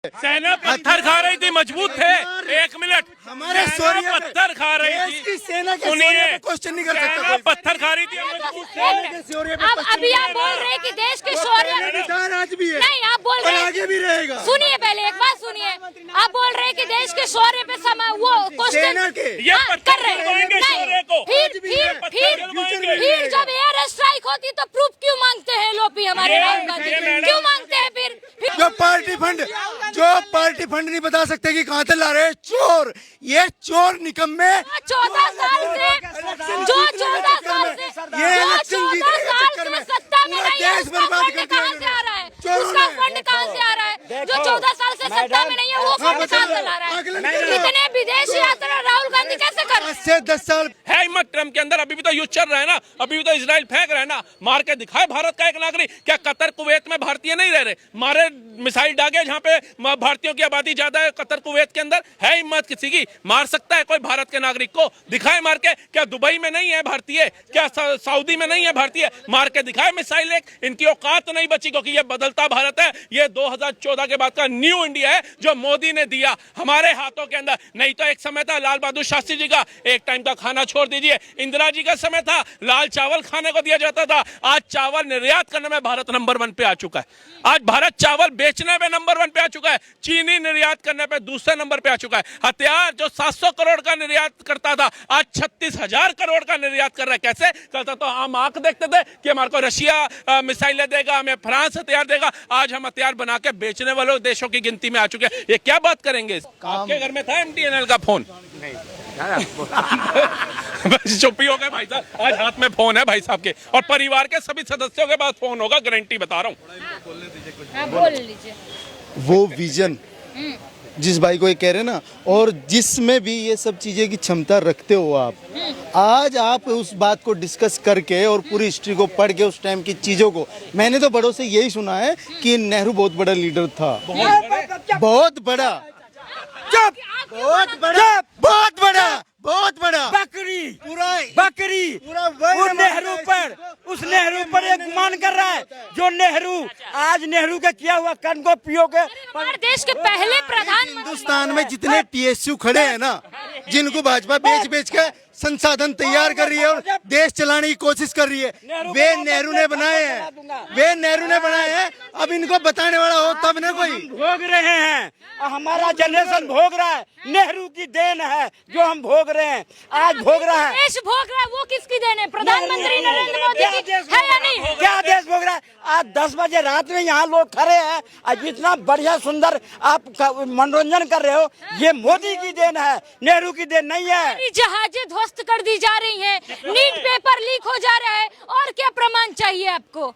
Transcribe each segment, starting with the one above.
सेना पत्थर खा रही थी, मजबूत थे। एक मिनट, हमारे सेना पत्थर खा रही थी। सेना के सुनिए, क्वेश्चन नहीं कर सकता सेना पत्थर खा रही थी, मजबूत थे। अब अभी आप बोल रहे हैं कि देश के शौर्य आज भी है, नहीं, आप बोल रहे हैं आगे भी रहेगा। सुनिए पहले एक बात सुनिए, आप बोल रहे हैं कि देश के शौर्य पे वो क्वेश्चन ये कर रहे हैं। फिर जब एयर स्ट्राइक होती तो प्रूफ क्यों मांगते हैं लोग हमारे राहुल गांधी? क्यों मांगते हैं फिर? जो पार्टी फंड नहीं बता सकते कि कहाँ से ला रहे हैं चोर, ये चोर निकम्मे 14 साल से जो 14 साल से सत्ता में नहीं है, उसका फंड कहाँ से आ रहा है? उसका फंड कहाँ से आ रहा है? जो 14 साल से सत्ता में नहीं है वो फंड कहाँ से ला रहा है? इतने विदेश यात्रा राहुल गांधी कैसे कर रहे हैं? 10 साल है हिम्मत ट्रम्प के अंदर। अभी भी तो युद्ध चल रहा है ना, अभी भी तो इजराइल फेंक रहा है ना। मार के दिखाए भारत का एक नागरिक। क्या कतर कुवैत में भारतीय नहीं रह रहे? मारे मिसाइल डागे जहाँ पे भारतीयों की आबादी ज्यादा है, कतर कुवैत के अंदर। है हिम्मत किसी की? मार सकता है कोई भारत के नागरिक को? दिखाए मार के। क्या दुबई में नहीं है भारतीय? क्या सऊदी में नहीं है भारतीय? मार के दिखाए मिसाइल एक। इनकी औकात नहीं बची, क्योंकि ये बदलता भारत है। ये 2014 के बाद का न्यू इंडिया है जो मोदी ने दिया हमारे हाथों के अंदर। नहीं तो एक समय था लाल बहादुर शास्त्री जी का एक टाइम का खाना छोड़ दीजिए, इंदिरा जी का समय था लाल चावल खाने को दिया जाता था। आज चावल निर्यात करने में भारत नंबर 1 पे आ चुका है। आज भारत चावल बेचने में नंबर 1 पे आ चुका है। चीनी निर्यात करने पे दूसरे नंबर पे आ चुका है। हथियार जो 700 करोड़ का निर्यात करता था आज 36,000 करोड़ का निर्यात कर रहा है। कैसे करता? तो हम आंख देखते थे कि हमारे को रशिया मिसाइलें देगा, हमें फ्रांस हथियार देगा। आज हम हथियार बना के बेचने वाले देशों की गिनती में आ चुके हैं। ये क्या बात करेंगे? आपके घर में था MTNL का फोन? बस चुप्पी हो गए भाई साहब। आज हाथ में फोन है भाई साहब के, और परिवार के सभी सदस्यों के पास फोन होगा, गारंटी बता रहा हूँ। बोल लीजिए। वो विजन जिस भाई को ये कह रहे ना, और जिसमें भी ये सब चीजें की क्षमता रखते हो आप, आज आप उस बात को डिस्कस करके और पूरी हिस्ट्री को पढ़ के उस टाइम की चीजों को, मैंने तो बड़ों से यही सुना है कि नेहरू बहुत बड़ा लीडर था, बहुत बड़ा, बहुत बड़ा बकरी उस नेहरू पर एक गुमान कर रहा है। जो नेहरू आज नेहरू के किया हुआ कर्म को पियो के हमारे देश के पहले प्रधानमंत्री हिंदुस्तान में जितने TSU खड़े हैं ना, जिनको भाजपा बेच के संसाधन तैयार कर रही है और देश चलाने की कोशिश कर रही है, वे नेहरू ने बनाए हैं। अब इनको बताने वाला हो तब ना कोई। भोग रहे हैं, हमारा जनरेशन भोग रहा है। नेहरू की देन है जो हम भोग रहे हैं, आज भोग रहा है। देश भोग रहा है, वो किसकी देन है? प्रधानमंत्री नरेंद्र मोदी की है या नहीं? क्या देश भोग रहा है? आज 10 बजे रात में यहाँ लोग खड़े हैं, आज इतना बढ़िया सुंदर आप मनोरंजन कर रहे हो, ये मोदी की देन है, नेहरू की देन नहीं है। जहाजें ध्वस्त कर दी जा रही हैं, नीट पेपर लीक हो जा रहा है, और क्या प्रमाण चाहिए आपको?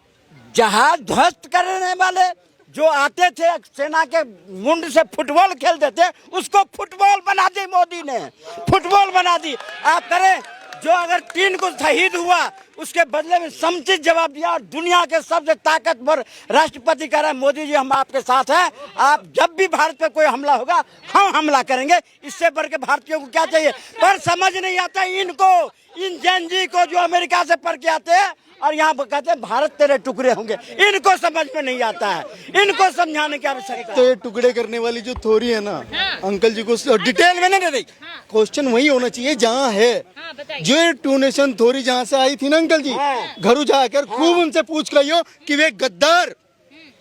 जहाज ध्वस्त करने वाले जो आते थे सेना के मुंड से फुटबॉल खेलते थे, उसको फुटबॉल बना दी मोदी ने, फुटबॉल बना दी। आप करें जो अगर 3 को शहीद हुआ उसके बदले में समुचित जवाब दिया, और दुनिया के सबसे ताकतवर राष्ट्रपति कह रहा है मोदी जी हम आपके साथ हैं, आप जब भी भारत पे कोई हमला होगा हम हमला करेंगे। इससे बढ़ के भारतीयों को क्या चाहिए? पर समझ नहीं आता इनको, इन जैन जी को जो अमेरिका से पढ़ के आते हैं और यहाँ पर कहते हैं भारत तेरे टुकड़े होंगे, इनको समझ में नहीं आता है, इनको समझाने की आवश्यकता है। तो ये टुकड़े करने वाली जो थ्योरी है ना, अंकल जी को डिटेल में नहीं दे रही, क्वेश्चन वही होना चाहिए जहाँ है। जो ये 2 नेशन थ्योरी जहाँ से आई थी ना अंकल जी, घरों जाकर खूब उनसे पूछ लियो कि वे गद्दार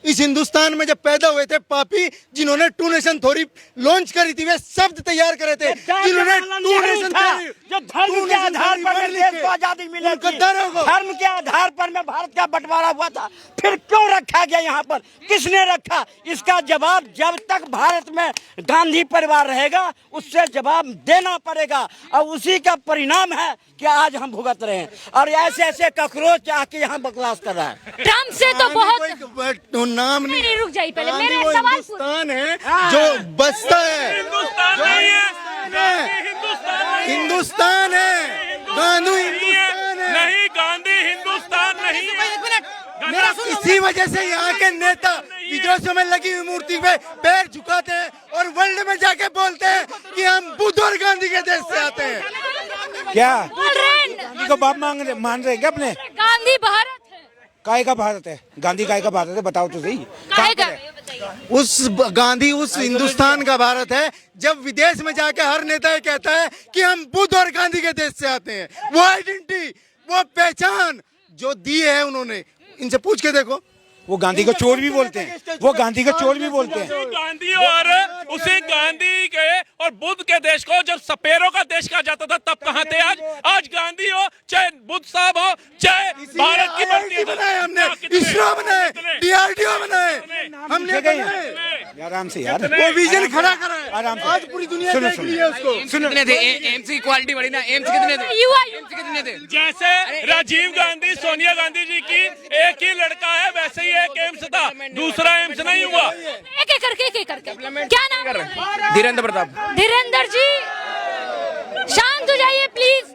इस हिंदुस्तान में जब पैदा हुए थे, पापी जिन्होंने 2 नेशन थ्योरी लॉन्च करी थी, वे शब्द तैयार करे थे जिन्होंने 2 नेशन थ्योरी, जो धर्म के आधार पर देश को आजादी मिली, धर्म के आधार पर में भारत का बंटवारा हुआ था, फिर क्यों रखा गया यहाँ पर? किसने रखा? इसका जवाब जब तक भारत में गांधी परिवार रहेगा उससे जवाब देना पड़ेगा, और उसी का परिणाम है कि आज हम भुगत रहे हैं, और ऐसे ककरोच आके यहाँ बकवास कर रहा है। ट्रम्प से तो बहुत नाम नहीं, रुक जाइए पहले, मेरे सवाल हिंदुस्तान है जो बसता है, हिंदुस्तान नहीं है, हिंदुस्तान है, गांधी हिंदुस्तान है नहीं, गांधी हिंदुस्तान नहीं है। इसी वजह से यहाँ के नेता विदेशों में लगी हुई मूर्ति पे पैर झुकाते हैं और वर्ल्ड में जाके बोलते हैं कि हम बुद्ध और गांधी के देश से आते हैं। क्या गांधी को बाप मान रहे हैं क्या अपने? गांधी भारत है, काय का भारत है? गांधी काय का भारत है? बताओ तो सही। बताइए। उस गांधी उस हिंदुस्तान का भारत है जब विदेश में जाके हर नेता ये कहता है कि हम बुद्ध और गांधी के देश से आते हैं। वो आइडेंटिटी, वो पहचान जो दी है उन्होंने, इनसे पूछ के देखो। वो गांधी को चोर भी बोलते हैं, वो गांधी को चोर भी बोलते हैं। गांधी और उसी गांधी के और बुद्ध के देश को जब सपेरों का देश कहा जाता था तब कहाँ थे? आज गांधी हो चाहे बुद्ध साहब हो चाहे भारत की IIT बनाए हमने, इसरो बनाए, DRDO बनाए, हमने बनाए। आराम से यार, वो विजन खड़ा करा है, आराम से। आज पूरी दुनिया देख रही है उसको। कितने थे? एम्स की क्वालिटी बढ़ी ना। एम्स कितने थे? एम्स कितने थे? जैसे राजीव गांधी सोनिया गांधी जी की एक ही लड़का है, वैसे ही एक एम्स था, दूसरा एम्स नहीं हुआ। एक करके क्या नाम है? धीरेन्द्र प्रताप। धीरेन्द्र जी शांत हो जाइए प्लीज।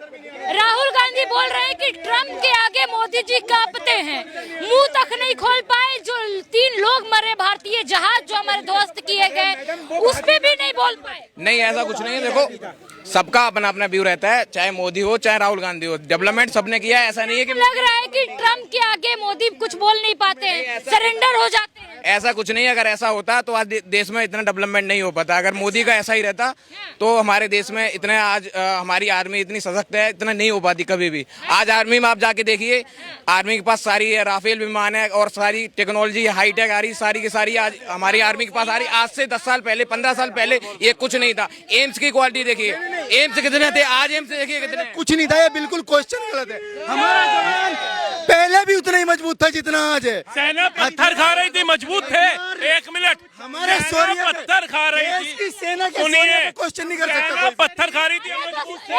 राहुल गांधी बोल रहे हैं कि ट्रम्प के आगे मोदी जी कांपते हैं, मुंह तक नहीं खोल पाए। जो 3 लोग मरे भारतीय जहाज जो हमारे ध्वस्त किए गए, उस पे भी नहीं बोल पाए। नहीं, ऐसा कुछ नहीं है। देखो, सबका अपना अपना व्यू रहता है, चाहे मोदी हो चाहे राहुल गांधी हो। डेवलपमेंट सबने किया है, ऐसा नहीं है कि लग रहा है कि ट्रम्प के आगे मोदी कुछ बोल नहीं पाते हैं, सरेंडर हो जाते हैं। ऐसा कुछ नहीं है। अगर ऐसा होता तो आज देश में इतना डेवलपमेंट नहीं हो पाता। अगर मोदी का ऐसा ही रहता तो हमारे देश में इतने आज हमारी आर्मी इतनी सशक्त है, इतना नहीं हो पाती कभी भी। आज आर्मी में आप जाके देखिए, आर्मी के पास सारी राफेल विमान है और सारी टेक्नोलॉजी हाईटेक आ रही, सारी की सारी आज हमारी आर्मी के पास आ रही। आज से 10 साल पहले 15 साल पहले ये कुछ नहीं था। एम्स की क्वालिटी देखिए, एम्स कितने थे, आज एम्स देखिए कितने। कुछ नहीं था, ये बिल्कुल क्वेश्चन गलत है। हमारा जवान पहले भी उतना ही मजबूत था जितना आज है। सेना पत्थर खा रही थी, मजबूत थे। 1 मिनट, हमारे सेना पत्थर खा रही देश की थी। सेना के सुनिए, शौर्य पे क्वेश्चन नहीं कर सकता सेना कोई। पत्थर खा रही थी, मजबूत थे।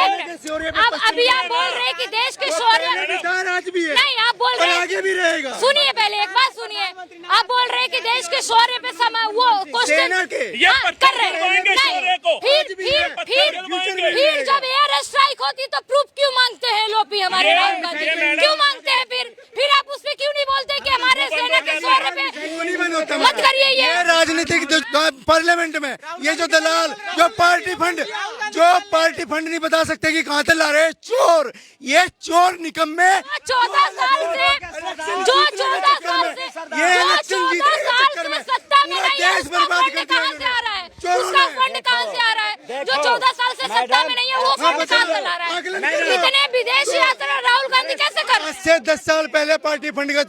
अब अभी आप बोल रहे हैं कि देश के शौर्य संविधान आज भी है, नहीं, आप बोल और रहे हैं आगे भी रहेगा। सुनिए, पहले एक बात सुनिए। आप बोल रहे हैं कि देश के शौर्य पे वो क्वेश्चन सेना के ये कर पत्थर रहे हैं। गिरवाएंगे शौर्य को। फिर जब एयर स्ट्राइक होती तो प्रूफ क्यों मांगते हैं लोग भी हमारे राहुल गांधी? क्यों मांगते हैं? फिर आप उसमें क्यों नहीं बोलते कि हमारे सेना के शौर्य पे मत करिए? ये राजनीतिक पार्लियामेंट में ये जो दलाल जो पार्टी फंड नहीं बता सकते कि कहाँ से ला रहे हैं, चोर, ये चोर निकम्मे 14 साल से ये इलेक्शन जीतने के चक्कर में सत्ता में पूरा नहीं है, देश उसका बर्बाद फंड कर कहाँ दिया से आ रहा है? चोरों उसका ने। फंड कहाँ से आ रहा है? जो 14 साल से सत्ता में नहीं है, वो फंड कहाँ से ला रहा है? इतने विदेश यात्रा राहुल गांधी कैसे कर रहे हैं? 10 साल पहले पार्टी फंड का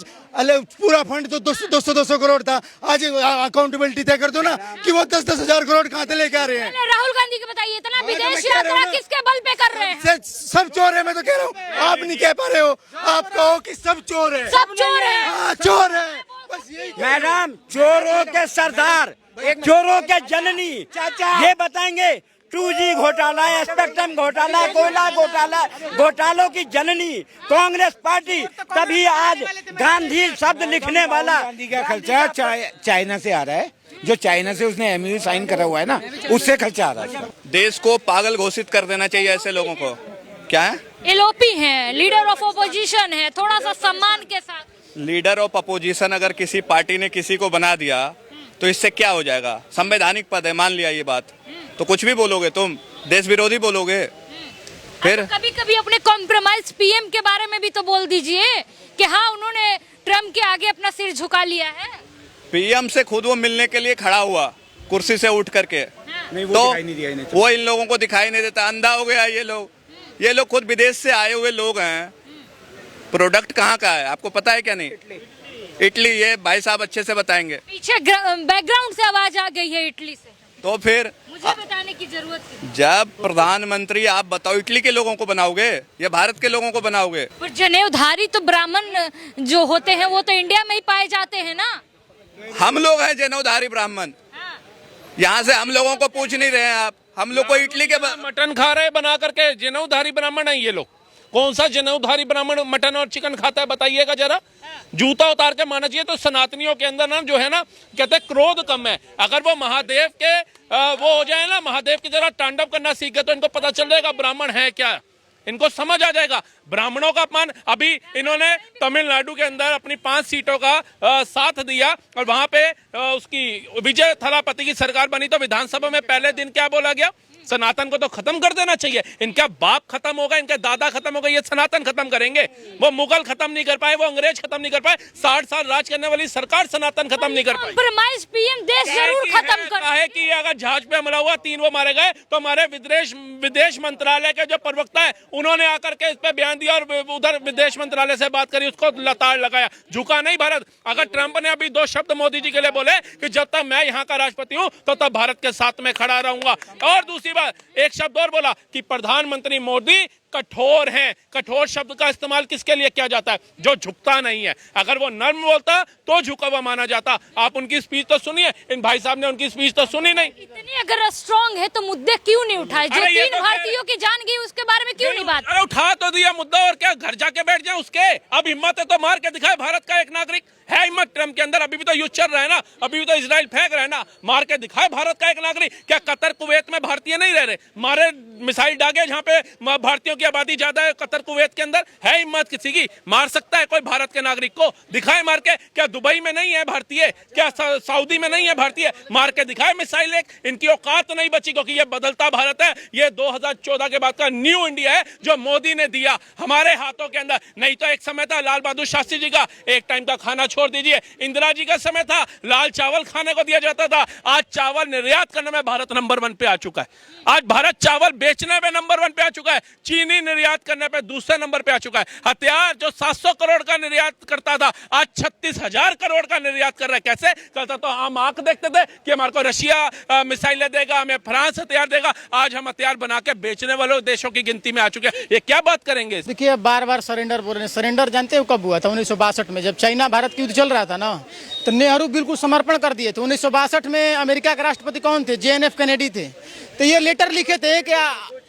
पूरा फंड तो 200 करोड़ था। आज अकाउंटेबिलिटी तय कर दो ना कि वो 10 हजार करोड़ कहाँ से लेके आ रहे हैं। पहले राहुल गांधी को बताइए, इतना विदेश यात्रा किसके बल पे कर रहे हैं? सब चोर है, मैं तो कह रहा हूँ। आप नहीं कह पा रहे हो, आप कहो कि सब चोर है। सब चोर है। हाँ, चोर है, बस यही। मैडम, चोरों के सरदार, चोरों के जननी ये बताएंगे। 2G घोटाला, स्पेक्ट्रम घोटाला, कोयला घोटाला, घोटालों की जननी कांग्रेस पार्टी। तभी आज गांधी शब्द लिखने वाला गांधी का खर्चा चाइना से आ रहा है, जो चाइना से उसने MOU साइन करा हुआ है ना, उससे खर्चा आ रहा है। देश को पागल घोषित कर देना चाहिए ऐसे लोगों को। क्या है? एलओपी है, लीडर ऑफ ओपोजिशन है, थोड़ा सा सम्मान के साथ। लीडर ऑफ अपोजिशन अगर किसी पार्टी ने किसी को बना दिया तो इससे क्या हो जाएगा? संवैधानिक पद है, मान लिया ये बात, तो कुछ भी बोलोगे तुम, देश विरोधी बोलोगे। फिर कभी कभी अपने कॉम्प्रोमाइज पीएम के बारे में भी तो बोल दीजिए कि हाँ, उन्होंने ट्रम्प के आगे अपना सिर झुका लिया है। पीएम से खुद वो मिलने के लिए खड़ा हुआ कुर्सी से उठ करके, नहीं, वो तो दिखाई नहीं दिया इन्हें तो। वो इन लोगों को दिखाई नहीं देता, अंधा हो गया ये लोग। ये लोग खुद विदेश से आए हुए लोग हैं। प्रोडक्ट कहाँ का है आपको पता है क्या? नहीं, इटली। ये भाई साहब अच्छे से बताएंगे। पीछे बैकग्राउंड से आवाज आ गई है इटली से, तो फिर मुझे बताने की जरूरत थी। जब प्रधानमंत्री आप बताओ इटली के लोगों को बनाओगे या भारत के लोगों को बनाओगे? पर जनेऊधारी तो ब्राह्मण जो होते हैं वो तो इंडिया में ही पाए जाते हैं ना। हम लोग हैं जनेऊधारी ब्राह्मण। यहाँ से हम लोगों को पूछ नहीं रहे हैं आप। हम लोग को इटली के मटन खा रहे बना करके। जनेऊधारी ब्राह्मण है ये लोग। कौन सा जनेऊधारी ब्राह्मण मटन और चिकन खाता है बताइएगा जरा। जूता उतार के माना चाहिए। तो सनातनियों के अंदर ना जो है ना, कहते हैं क्रोध कम है। अगर वो महादेव के वो हो जाए ना, महादेव की तरह तांडव करना सीख गए तो इनको पता चल जाएगा ब्राह्मण है क्या। इनको समझ आ जाएगा ब्राह्मणों का अपमान। अभी इन्होंने तमिलनाडु के अंदर अपनी 5 सीटों का साथ दिया और वहां पे उसकी विजय थलापति की सरकार बनी। तो विधानसभा में पहले दिन क्या बोला गया सनातन को तो खत्म कर देना चाहिए। इनका बाप खत्म होगा, इनके दादा खत्म होगा, ये सनातन खत्म करेंगे। वो मुगल खत्म नहीं कर पाए, वो अंग्रेज खत्म नहीं कर पाए, 60 साल राज करने वाली सरकार सनातन खत्म नहीं कर पाई। कॉम्प्रोमाइज पीएम देश जरूर खत्म कर है कि अगर जहाज पे हमला हुआ 3 वो मारे गए, तो हमारे विदेश मंत्रालय के जो प्रवक्ता है उन्होंने आकर के इस पे बयान दिया और उधर विदेश मंत्रालय से बात करी, उसको लताड़ लगाया। झुका नहीं भारत। अगर ट्रंप ने अभी 2 शब्द मोदी जी के लिए बोले कि जब तक मैं यहाँ का राष्ट्रपति हूँ तो तब भारत के साथ में खड़ा रहूंगा। और दूसरी बात, एक शब्द और बोला कि प्रधानमंत्री मोदी कठोर हैं। कठोर शब्द का इस्तेमाल किसके लिए किया जाता है? जो झुकता नहीं है। अगर वो नर्म बोलता तो झुका हुआ माना जाता। आप उनकी स्पीच तो सुनिए, इन भाई साहब ने उनकी स्पीच तो सुनी नहीं। इतनी अगर स्ट्रांग है तो मुद्दे क्यों नहीं उठाए? जो अरे ये 3 तो भारतीयों की जान गई उसके बारे में क्यों नहीं बात? अरे उठा तो दिया मुद्दा, और क्या घर जाके बैठ जाए उसके? अब हिम्मत है तो मार के दिखाए। भारत का एक नागरिक है हिम्मत ट्रम्प के अंदर। अभी भी तो युद्ध चल रहा है ना, अभी भी तो इजराइल फेंक रहा है ना। मार के दिखाए भारत का एक नागरिक। क्या कतर कुवैत में भारतीय नहीं रह रहे? मारे मिसाइल दागे जहाँ पे भारतीयों की आबादी ज्यादा है, कतर कुवैत के अंदर है हिम्मत किसी की? मार सकता है कोई भारत के नागरिक को? दिखाए मार के। क्या दुबई में नहीं है भारतीय? क्या सऊदी में नहीं है भारतीय? मार के दिखाए मिसाइल एक। इनकी औकात नहीं बची, क्योंकि ये बदलता भारत है। ये 2014 के बाद का न्यू इंडिया है जो मोदी ने दिया हमारे हाथों के अंदर। नहीं तो एक समय था लाल बहादुर शास्त्री जी का एक टाइम का खाना छोड़ दीजिए, इंदिरा जी का समय था लाल चावल खाने को दिया जाता था। आज चावल निर्यात करने में भारत नंबर 1 पे आ चुका है। आज भारत चावल बेचने में नंबर 1 पे आ चुका है। चीनी निर्यात करने पे दूसरे नंबर पे आ चुका है। हथियार जो 700 करोड़ का निर्यात करता था आज 36,000 करोड़ का निर्यात कर रहा है। कैसे करता? तो हम आंख देखते थे कि हमारे को रशिया मिसाइलें देगा, हमें फ्रांस हथियार देगा। आज हम हथियार बना के बेचने वाले देशों की गिनती में आ चुके हैं। ये क्या बात करेंगे? देखिए, बार बार सरेंडर बोल रहे हैं। सरेंडर जानते हो कब हुआ था? 1962 में, जब चाइना भारत की युद्ध चल रहा था ना, तो नेहरू बिल्कुल समर्पण कर दिए थे। 1962 में अमेरिका के राष्ट्रपति कौन थे? JNF कैनेडी थे। तो ये लेटर लिखे थे कि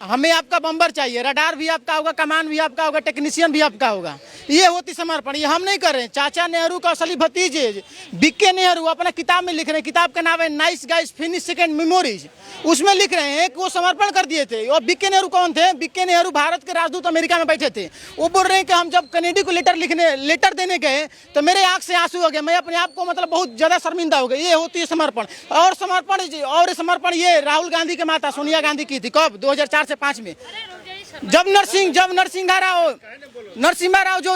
हमें आपका बम्बर चाहिए, रडार भी आपका होगा, कमान भी आपका होगा, टेक्नीशियन भी आपका होगा। ये होती समर्पण। ये हम नहीं कर रहे हैं। चाचा नेहरू का असली भतीजे बीके नेहरू अपना किताब में लिख रहे हैं। किताब का नाम है nice guys finish second memories. उसमें लिख रहे हैं कि वो समर्पण कर दिए थे। और बीके नेहरू कौन थे? बीके नेहरू भारत के राजदूत अमेरिका में बैठे थे। वो बोल रहे हैं कि हम जब कैनेडी को लेटर देने गए तो मेरे आंख से आंसू आ गए। मैं अपने आप को मतलब बहुत ज्यादा शर्मिंदा हो गई। ये होती है समर्पण। और समर्पण ये राहुल गांधी के माता सोनिया गांधी की थी। कब? 2004 से 5 में, जब नरसिम्हा राव जो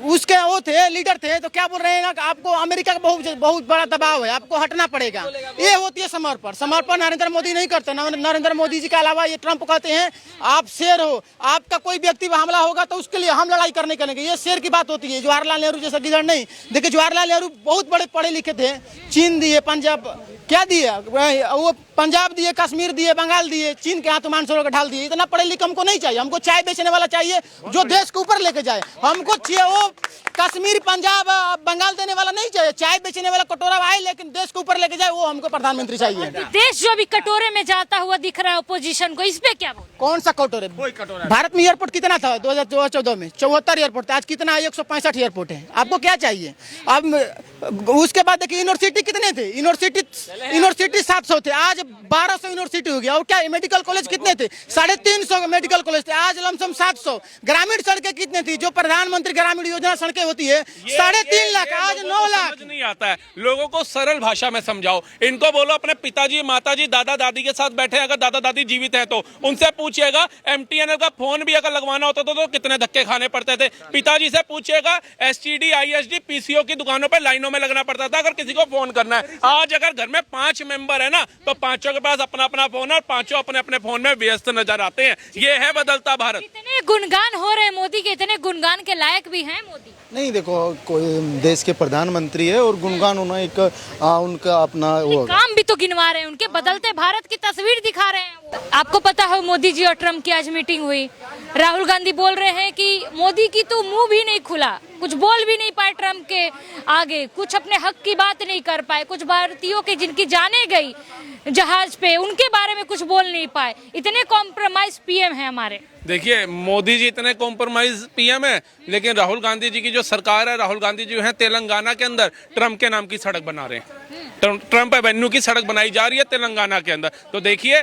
उसके वो थे, लीडर थे, तो क्या बोल रहे हैं ना कि आपको अमेरिका का बहुत बड़ा दबाव है, आपको हटना पड़ेगा। ये होती है समर्पण। समर्पण नरेंद्र मोदी नहीं करते। नरेंद्र मोदी जी के अलावा ये ट्रंप कहते हैं आप शेर हो, आपका कोई व्यक्ति पर हमला होगा तो उसके लिए हम लड़ाई करने के लिए। ये शेर की बात होती है। जवाहरलाल नेहरू जैसा गिदड़ नहीं। देखिए, जवाहरलाल नेहरू बहुत बड़े पढ़े लिखे थे। चीन दिए, पंजाब क्या दिए, वो पंजाब दिए, कश्मीर दिए, बंगाल दिए, चीन के हाथ मानसरोवर ढाल दिए। इतना पढ़े लिखे हमको नहीं चाहिए। हमको चाय बेचने वाला चाहिए जो देश को ऊपर लेके जाए। हमको वो कश्मीर, पंजाब, बंगाल देने वाला नहीं चाहिए। चाय बेचने वाला कटोरा आए लेकिन देश को ऊपर लेके जाए, वो हमको प्रधानमंत्री चाहिए। देश जो अभी कटोरे में जाता हुआ दिख रहा है अपोजिशन को, इस पे क्या बोल? कौन सा कटोरे? भारत में एयरपोर्ट कितना था 2014 में? 74 एयरपोर्ट था। आज कितना है? 165 एयरपोर्ट है। आपको क्या चाहिए? अब उसके बाद देखिए यूनिवर्सिटी कितने थे? यूनिवर्सिटी 700 थे, आज 1200 यूनिवर्सिटी हो गया। और क्या मेडिकल कॉलेज कितने थे? 350 मेडिकल कॉलेज थे, आज लमसम 700। ग्रामीण सड़कें कितने थी? जो प्रधानमंत्री ग्रामीण योजना सड़कें होती है 3.5 लाख, आज 9 लाख। नहीं आता है। लोगों को सरल भाषा में समझाओ। इनको बोलो अपने पिताजी, माताजी, दादा दादी के साथ बैठे, अगर दादा दादी जीवित हैं तो उनसे पूछिएगा MTNL का फोन भी अगर लगवाना होता तो कितने धक्के खाने पड़ते थे। पिताजी से पूछिएगा STD, ISD, PCO की दुकानों पर लाइनों में लगना पड़ता था अगर किसी को फोन करना है। आज अगर घर में 5 मेंबर है ना, तो 5 के पास अपना अपना फोन है और 5 अपने अपने फोन में व्यस्त नजर आते हैं। ये है बदलता भारत। इतने गुणगान हो रहे हैं मोदी के, इतने गुणगान के लायक भी हैं मोदी? नहीं, देखो, कोई देश के प्रधानमंत्री है और गुणगान होना एक उनका अपना वो काम भी तो गिनवा रहे हैं। उनके बदलते भारत की तस्वीर दिखा रहे हैं वो। आपको पता हो मोदी जी और ट्रंप की आज मीटिंग हुई। राहुल गांधी बोल रहे हैं कि मोदी की तो मुंह भी नहीं खुला, कुछ बोल भी नहीं पाए ट्रंप के आगे, कुछ अपने हक की बात नहीं कर पाए। कुछ भारतीयों के जिनकी जाने गई जहाज पे, उनके बारे में कुछ बोल नहीं पाए। इतने कॉम्प्रोमाइज पीएम है हमारे। देखिए, मोदी जी इतने कॉम्प्रोमाइज पीएम है, लेकिन राहुल गांधी जी की जो सरकार है, राहुल गांधी जी है तेलंगाना के अंदर ट्रंप के नाम की सड़क बना रहे हैं। ट्रंप एवेन्यू की सड़क बनाई जा रही है तेलंगाना के अंदर। तो देखिए,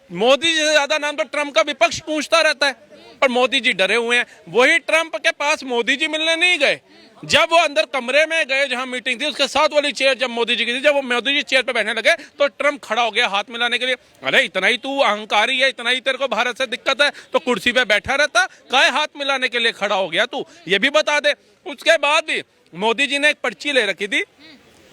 मोदी जी से ज्यादा नाम तो ट्रंप का विपक्ष पूछता रहता है। और मोदी जी डरे हुए हैं। वही ट्रंप के पास मोदी जी मिलने नहीं गए, जब वो अंदर कमरे में गए जहां मीटिंग थी, उसके साथ वाली चेयर जब मोदी जी की थी, जब वो मोदी जी चेयर पे बैठने लगे तो ट्रंप खड़ा हो गया हाथ मिलाने के लिए। अरे इतना ही तू अहंकारी है, इतना ही तेरे को भारत से दिक्कत है तो कुर्सी पे बैठा रहता, काहे हाथ मिलाने के लिए खड़ा हो गया तू, ये भी बता दे। उसके बाद भी मोदी जी ने एक पर्ची ले रखी थी,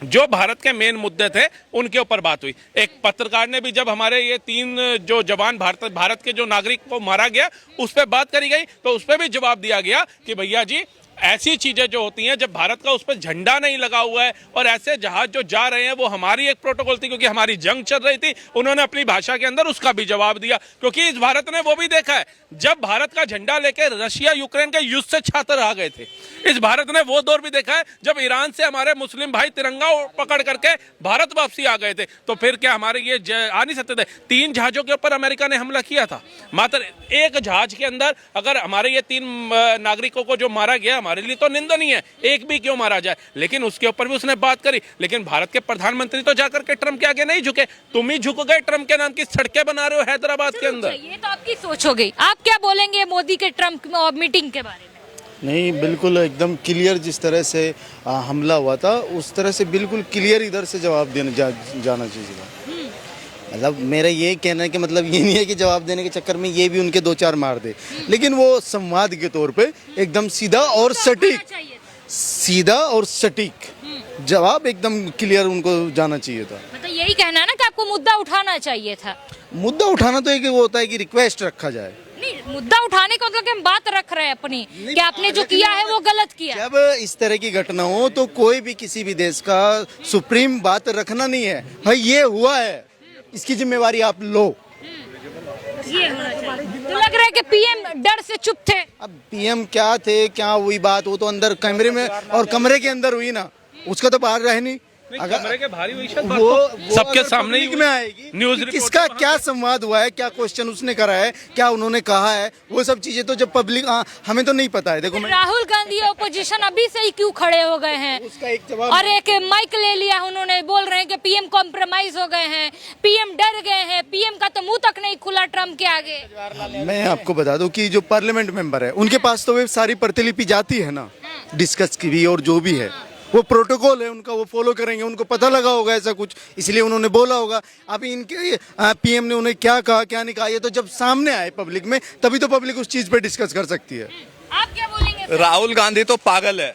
जो भारत के मेन मुद्दे थे उनके ऊपर बात हुई। एक पत्रकार ने भी, जब हमारे ये 3 जो जवान भारत के जो नागरिक को मारा गया उस पर बात करी गई, तो उस पर भी जवाब दिया गया कि भैया जी ऐसी चीजें जो होती हैं, जब भारत का उस पर झंडा नहीं लगा हुआ है और ऐसे जहाज जो जा रहे हैं, वो हमारी एक प्रोटोकॉल थी क्योंकि हमारी जंग चल रही थी। उन्होंने अपनी भाषा के अंदर उसका भी जवाब दिया, क्योंकि इस भारत ने वो भी देखा है जब भारत का झंडा लेकर रशिया यूक्रेन के युद्ध से छात्र आ गए थे। इस भारत ने वो दौर भी देखा है जब ईरान से हमारे मुस्लिम भाई तिरंगा पकड़ करके भारत वापसी आ गए थे। तो फिर क्या हमारे ये आ नहीं सकते थे? 3 जहाजों के ऊपर अमेरिका ने हमला किया था, मात्र एक जहाज के अंदर अगर हमारे ये 3 नागरिकों को जो मारा गया, हमारे लिए तो निंदनीय है, एक भी क्यों मारा जाए, लेकिन उसके ऊपर भी उसने बात करी। लेकिन भारत के प्रधानमंत्री तो जाकर के ट्रंप के आगे नहीं झुके, तुम ही झुक गए, ट्रंप के नाम की सड़कें बना रहे हो हैदराबाद के अंदर। ये तो आपकी सोच हो गई। आप क्या बोलेंगे मोदी के ट्रंप मीटिंग के बारे में? नहीं, बिल्कुल एकदम क्लियर, जिस तरह से हमला हुआ था उस तरह से बिल्कुल क्लियर इधर से जवाब जाना चाहिए। मतलब मेरा ये कहना है कि मतलब ये नहीं है कि जवाब देने के चक्कर में ये भी उनके 2-4 मार दे, लेकिन वो संवाद के तौर पे एकदम सीधा और सटीक जवाब एकदम क्लियर उनको जाना चाहिए था। मतलब यही कहना है ना कि आपको मुद्दा उठाना चाहिए था। मुद्दा उठाना तो एक वो होता है कि रिक्वेस्ट रखा जाए, नहीं, मुद्दा उठाने का मतलब कि हम बात रख रहे हैं अपनी कि आपने जो किया है वो गलत किया। जब इस तरह की घटना हो तो कोई भी किसी भी देश का सुप्रीम बात रखना नहीं है, भाई ये हुआ है, इसकी जिम्मेवारी आप लो। ये होना चाहिए। तो लग रहा है कि पीएम डर से चुप थे। अब पीएम क्या थे, क्या हुई बात, वो तो अंदर कमरे में और कमरे के अंदर हुई ना, उसका तो बाहर रहे नहीं। अगर कमरे के भारी हुई शायद वो सबके सामने ही में आएगी, न्यूज़ किसका क्या संवाद हुआ है, क्या क्वेश्चन उसने करा है, क्या उन्होंने कहा है, वो सब चीजें तो जब पब्लिक हमें तो नहीं पता है। देखो राहुल गांधी ऑपोजिशन अभी से ही क्यों खड़े हो गए हैं, उसका एक जवाब, और एक माइक ले लिया उन्होंने, बोल रहे हैं कि पीएम कॉम्प्रोमाइज हो गए हैं, पीएम डर गए हैं, पीएम का तो मुंह तक नहीं खुला ट्रम्प के आगे। मैं आपको बता दूं कि जो पार्लियामेंट मेंबर है उनके पास तो वे सारी प्रतिलिपि जाती है ना, डिस्कस की भी, और जो भी है वो प्रोटोकॉल है उनका, वो फॉलो करेंगे, उनको पता लगा होगा ऐसा कुछ, इसलिए उन्होंने बोला होगा। अभी इनके पीएम ने उन्हें क्या कहा क्या नहीं कहा, ये तो जब सामने आए पब्लिक में तभी तो पब्लिक उस चीज पे डिस्कस कर सकती है। आप क्या बोलेंगे? राहुल गांधी तो पागल है,